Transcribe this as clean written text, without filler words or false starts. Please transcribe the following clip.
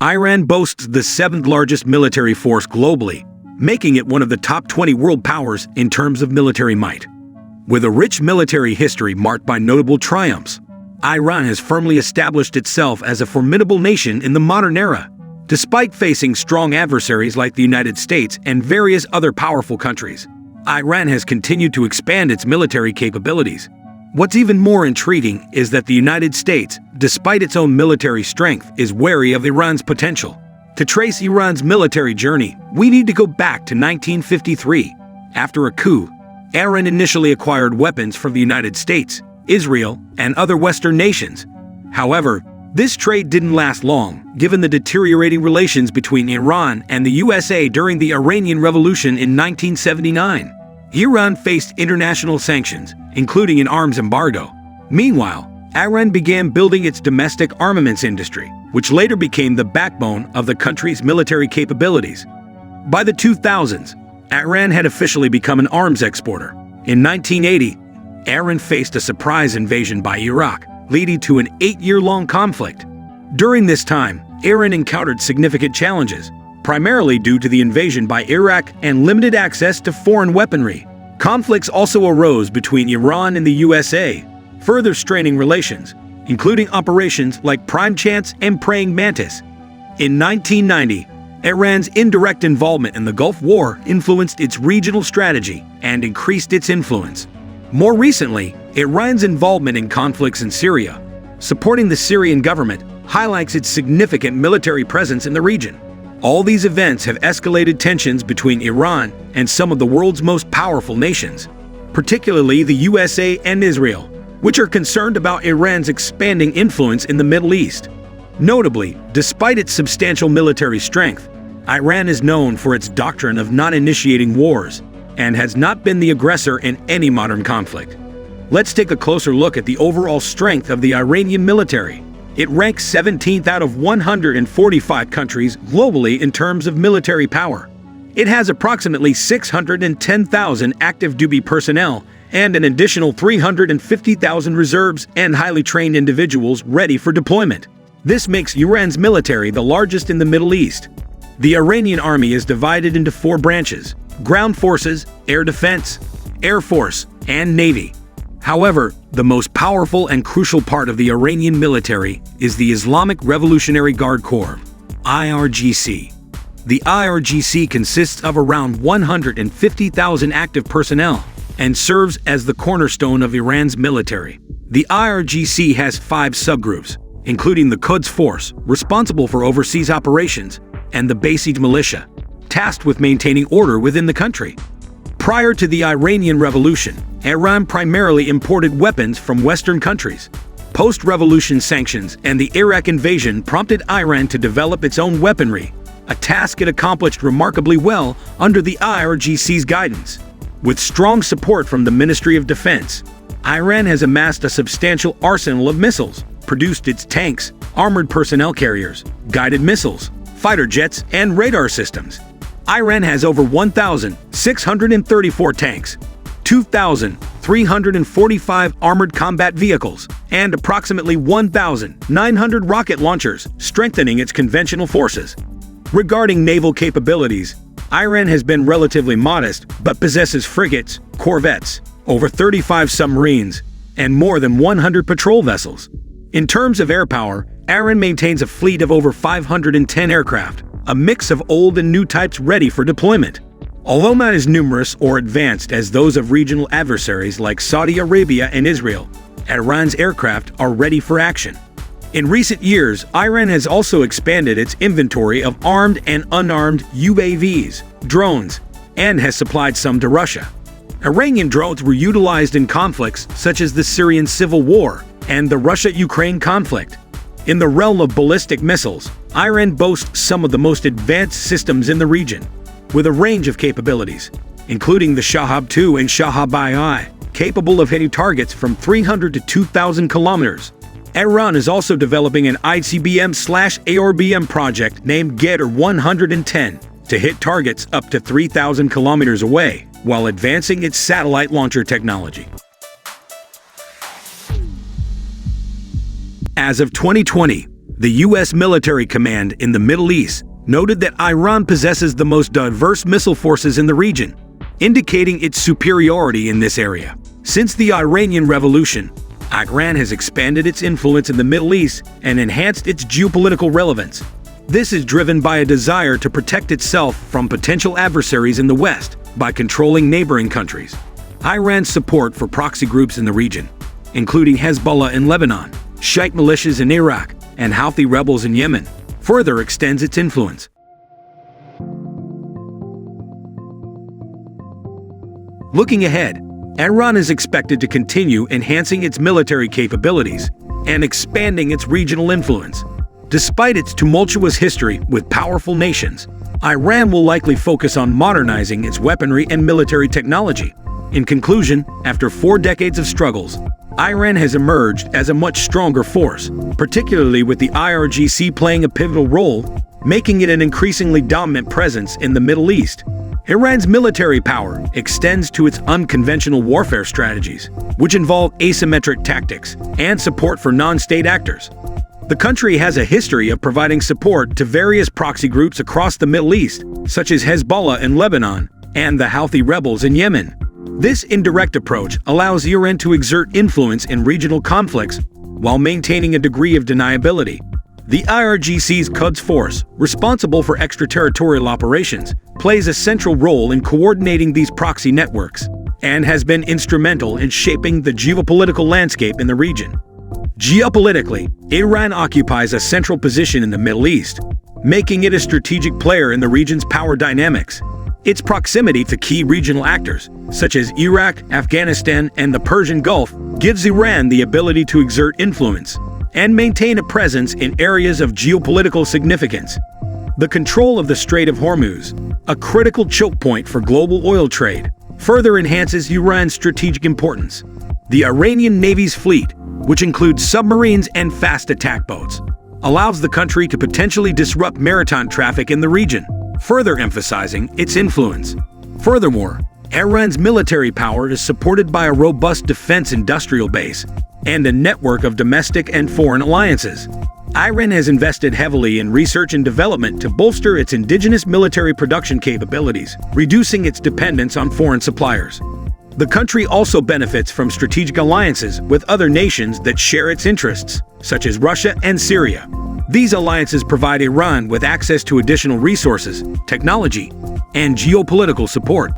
Iran boasts the seventh-largest military force globally, making it one of the top 20 world powers in terms of military might. With a rich military history marked by notable triumphs, Iran has firmly established itself as a formidable nation in the modern era, despite facing strong adversaries like the United States and various other powerful countries. Iran has continued to expand its military capabilities. What's even more intriguing is that the United States, despite its own military strength, is wary of Iran's potential. To trace Iran's military journey, we need to go back to 1953. After a coup, Iran initially acquired weapons from the United States, Israel, and other Western nations. However, this trade didn't last long, given the deteriorating relations between Iran and the USA during the Iranian Revolution in 1979. Iran faced international sanctions, including an arms embargo. Meanwhile, Iran began building its domestic armaments industry, which later became the backbone of the country's military capabilities. By the 2000s, Iran had officially become an arms exporter. In 1980, Iran faced a surprise invasion by Iraq, leading to an 8-year-long conflict. During this time, Iran encountered significant challenges, primarily due to the invasion by Iraq and limited access to foreign weaponry. Conflicts also arose between Iran and the USA, further straining relations, including operations like Prime Chance and Praying Mantis. In 1990, Iran's indirect involvement in the Gulf War influenced its regional strategy and increased its influence. More recently, Iran's involvement in conflicts in Syria, supporting the Syrian government, highlights its significant military presence in the region. All these events have escalated tensions between Iran and some of the world's most powerful nations, particularly the USA and Israel, which are concerned about Iran's expanding influence in the Middle East. Notably, despite its substantial military strength, Iran is known for its doctrine of not initiating wars and has not been the aggressor in any modern conflict. Let's take a closer look at the overall strength of the Iranian military. It ranks 17th out of 145 countries globally in terms of military power. It has approximately 610,000 active duty personnel and an additional 350,000 reserves and highly trained individuals ready for deployment. This makes Iran's military the largest in the Middle East. The Iranian army is divided into 4 branches: ground forces, air defense, air force, and navy. However, the most powerful and crucial part of the Iranian military is the Islamic Revolutionary Guard Corps, IRGC. The IRGC consists of around 150,000 active personnel and serves as the cornerstone of Iran's military. The IRGC has 5 subgroups, including the Quds Force, responsible for overseas operations, and the Basij Militia, tasked with maintaining order within the country. Prior to the Iranian Revolution, Iran primarily imported weapons from Western countries. Post-revolution sanctions and the Iraq invasion prompted Iran to develop its own weaponry, a task it accomplished remarkably well under the IRGC's guidance. With strong support from the Ministry of Defense, Iran has amassed a substantial arsenal of missiles, produced its tanks, armored personnel carriers, guided missiles, fighter jets, and radar systems. Iran has over 1,634 tanks, 2,345 armored combat vehicles, and approximately 1,900 rocket launchers, strengthening its conventional forces. Regarding naval capabilities, Iran has been relatively modest but possesses frigates, corvettes, over 35 submarines, and more than 100 patrol vessels. In terms of air power, Iran maintains a fleet of over 510 aircraft, a mix of old and new types ready for deployment. Although not as numerous or advanced as those of regional adversaries like Saudi Arabia and Israel, Iran's aircraft are ready for action. In recent years, Iran has also expanded its inventory of armed and unarmed UAVs, drones, and has supplied some to Russia. Iranian drones were utilized in conflicts such as the Syrian civil war and the Russia-Ukraine conflict. In the realm of ballistic missiles, Iran boasts some of the most advanced systems in the region, with a range of capabilities, including the Shahab-2 and Shahab-I, capable of hitting targets from 300 to 2,000 kilometers. Iran is also developing an ICBM/ARBM project named Gadget 110 to hit targets up to 3,000 kilometers away, while advancing its satellite launcher technology. As of 2020, The U.S. military command in the Middle East noted that Iran possesses the most diverse missile forces in the region, indicating its superiority in this area. Since the Iranian Revolution, Iran has expanded its influence in the Middle East and enhanced its geopolitical relevance. This is driven by a desire to protect itself from potential adversaries in the West by controlling neighboring countries. Iran's support for proxy groups in the region, including Hezbollah in Lebanon, Shiite militias in Iraq, and Houthi rebels in Yemen, further extends its influence. Looking ahead, Iran is expected to continue enhancing its military capabilities and expanding its regional influence. Despite its tumultuous history with powerful nations, Iran will likely focus on modernizing its weaponry and military technology. In conclusion, after 4 decades of struggles, Iran has emerged as a much stronger force, particularly with the IRGC playing a pivotal role, making it an increasingly dominant presence in the Middle East. Iran's military power extends to its unconventional warfare strategies, which involve asymmetric tactics and support for non-state actors. The country has a history of providing support to various proxy groups across the Middle East, such as Hezbollah in Lebanon and the Houthi rebels in Yemen. This indirect approach allows Iran to exert influence in regional conflicts while maintaining a degree of deniability. The IRGC's Quds Force, responsible for extraterritorial operations, plays a central role in coordinating these proxy networks and has been instrumental in shaping the geopolitical landscape in the region. Geopolitically, Iran occupies a central position in the Middle East, making it a strategic player in the region's power dynamics. Its proximity to key regional actors, such as Iraq, Afghanistan, and the Persian Gulf, gives Iran the ability to exert influence and maintain a presence in areas of geopolitical significance. The control of the Strait of Hormuz, a critical choke point for global oil trade, further enhances Iran's strategic importance. The Iranian Navy's fleet, which includes submarines and fast attack boats, allows the country to potentially disrupt maritime traffic in the region, further emphasizing its influence. Furthermore, Iran's military power is supported by a robust defense industrial base and a network of domestic and foreign alliances. Iran has invested heavily in research and development to bolster its indigenous military production capabilities, reducing its dependence on foreign suppliers. The country also benefits from strategic alliances with other nations that share its interests, such as Russia and Syria. These alliances provide Iran with access to additional resources, technology, and geopolitical support.